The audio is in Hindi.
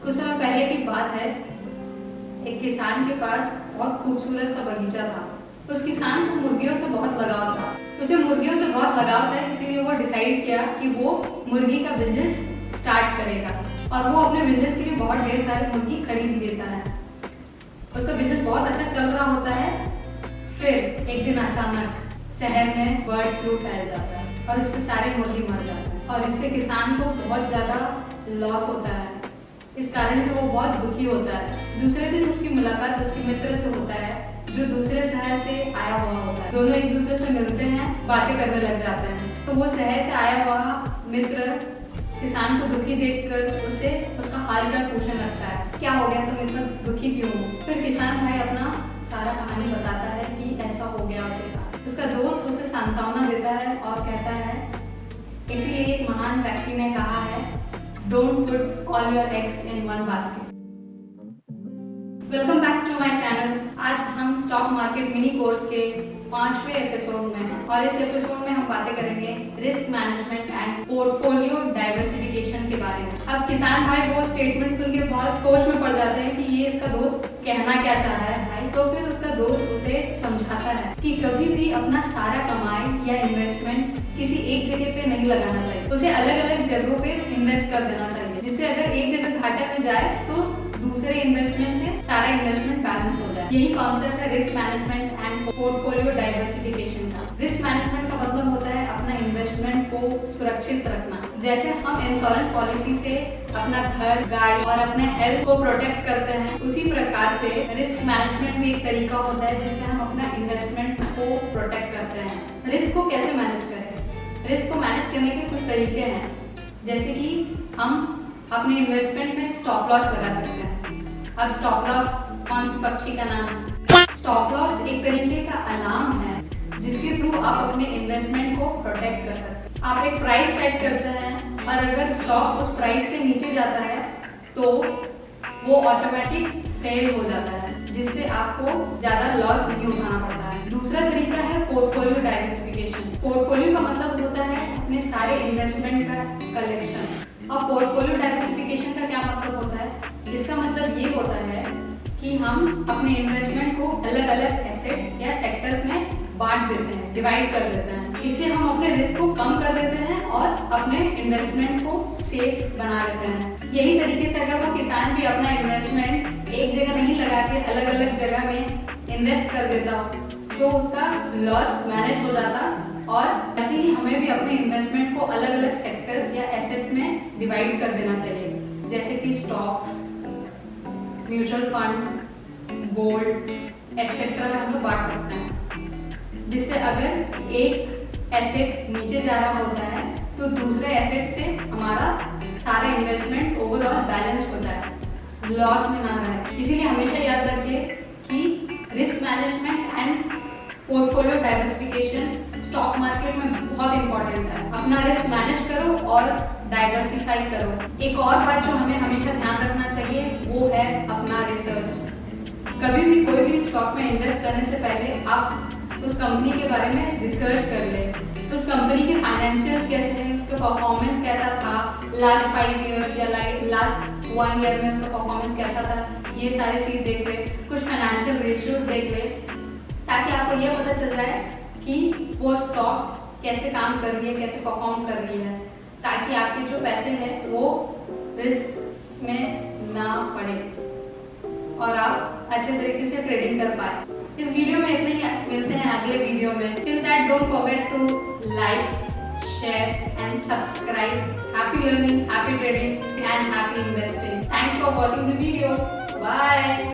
कुछ समय पहले की बात है, एक किसान के पास बहुत खूबसूरत सा बगीचा था। उस किसान को मुर्गियों से बहुत लगाव था। उसे मुर्गियों से बहुत लगाव था, इसीलिए वो डिसाइड किया कि वो मुर्गी का बिजनेस स्टार्ट करेगा और वो अपने बिजनेस के लिए बहुत ढेर सारे मुर्गी खरीद लेता है। उसका बिजनेस बहुत अच्छा चल रहा होता है। फिर एक दिन अचानक शहर में बर्ड फ्लू फैल जाता है और उसके सारे मुर्गी मर जाते हैं और इससे किसान को बहुत ज़्यादा लॉस होता है। इस कारण से वो बहुत दुखी होता है। दूसरे दिन उसकी मुलाकात उसके मित्र से होता है जो दूसरे शहर से आया हुआ होता है। दोनों एक दूसरे से मिलते हैं, बातें करने लग जाते हैं। तो वो शहर से आया हुआ मित्र किसान को दुखी देखकर उसे उसका हाल चाल पूछने लगता है, क्या हो गया, तुम इतना दुखी क्यों हो? फिर किसान भाई अपना सारा कहानी बताता है कि ऐसा हो गया उसके साथ। उसका दोस्त उसे सांत्वना देता है और कहता है, इसीलिए एक महान व्यक्ति ने कहा है, don't put all your eggs in one basket. Welcome back to my channel. आज हम स्टॉक मार्केट मिनी कोर्स के 5वें एपिसोड में हैं और इस एपिसोड में हम बातें करेंगे risk management and portfolio diversification के बारे में। अब किसान भाई वो स्टेटमेंट सुन के बहुत सोच में पड़ जाते हैं कि ये इसका दोस्त कहना क्या चाह रहा है भाई। तो फिर उसका दोस्त उसे समझाता है कि कभी भी अपना सारा कमाई या इन्वेस्टमेंट किसी एक जगह पे नहीं लगाना चाहिए, उसे अलग अलग जगहों पे इन्वेस्ट कर देना चाहिए, जिससे अगर एक जगह घाटे में जाए तो दूसरे इन्वेस्टमेंट से सारा इन्वेस्टमेंट बैलेंस हो जाए। यही कॉन्सेप्ट है risk management and portfolio diversification का। रिस्क मैनेजमेंट का मतलब होता है अपना इन्वेस्टमेंट को सुरक्षित रखना। जैसे हम इंश्योरेंस पॉलिसी से अपना घर, गाड़ी और अपने हेल्थ को प्रोटेक्ट करते हैं, उसी प्रकार से रिस्क मैनेजमेंट भी एक तरीका होता है जिससे हम अपना इन्वेस्टमेंट को प्रोटेक्ट करते हैं। रिस्क को कैसे मैनेज करें? रिस्क को मैनेज करने के कुछ तरीके हैं, जैसे कि हम अपने इन्वेस्टमेंट में स्टॉप लॉस लगा सकते हैं। अब स्टॉप लॉस कौन सी पक्षी का नाम है? स्टॉप लॉस एक तरीके का अलार्म है जिसके थ्रू आप अपने इन्वेस्टमेंट को प्रोटेक्ट कर सकते हैं। आप एक प्राइस सेट करते हैं और अगर स्टॉक उस प्राइस से नीचे जाता है तो वो ऑटोमेटिक सेल हो जाता है, जिससे आपको ज्यादा लॉस नहीं उठाना पड़ता है। दूसरा तरीका है पोर्टफोलियो डाइवर्सिफिकेशन। पोर्टफोलियो का मतलब होता है अपने सारे इन्वेस्टमेंट का कलेक्शन। अब पोर्टफोलियो डाइवर्सिफिकेशन का क्या मतलब होता है? इसका मतलब ये होता है कि हम अपने इन्वेस्टमेंट को अलग अलग एसेट्स या सेक्टर्स में बांट देते हैं, डिवाइड कर देते हैं। इससे हम अपने रिस्क को कम कर देते हैं और अपने इन्वेस्टमेंट को सेफ बना लेते हैं। यही तरीके से अगर वो किसान भी अपना इन्वेस्टमेंट एक जगह नहीं लगा के अलग अलग जगह में इन्वेस्ट कर देता तो उसका लॉस मैनेज हो जाता। और ऐसे ही हमें भी अपने इन्वेस्टमेंट को अलग अलग सेक्टर्स या एसेट्स में डिवाइड कर देना चाहिए, जैसे कि stocks, mutual funds, gold etcetera में हम लोग बांट सकते हैं, जिससे अगर एक एसेट नीचे जा रहा होता है तो दूसरे एसेट से हमारा सारा इन्वेस्टमेंट ओवरऑल बैलेंस हो जाए, लॉस में ना रहे। इसीलिए हमेशा याद रखिए कि risk management and portfolio diversification stock market में बहुत इंपॉर्टेंट है। अपना रिस्क मैनेज करो और डाइवर्सिफाई करो। एक और बात जो हमें हमेशा ध्यान रखना चाहिए वो है अपना रिसर्च। कभी भी कोई भी स्टॉक में इन्वेस्ट करने से पहले आप उस कंपनी के बारे में रिसर्च कर लें। उस कंपनी के फाइनेंशियल्स कैसे हैं, उसका परफॉर्मेंस कैसा था लास्ट 5 इयर्स या लास्ट 1 ईयर में उसका परफॉर्मेंस कैसा था, ये सारी चीज़ देख ले। कुछ फाइनेंशियल रेशियोज देख ले ताकि आपको ये पता चल जाए कि वो स्टॉक कैसे काम कर रही है, कैसे परफॉर्म कर रही है, ताकि आपके जो पैसे हैं वो रिस्क में ना पड़े और आप अच्छे तरीके से ट्रेडिंग कर पाए। इस वीडियो में इतना ही, मिलते हैं अगले वीडियो में। Till that don't forget to like, share and subscribe. Happy learning, happy trading and happy investing. Thanks for watching the video. Bye.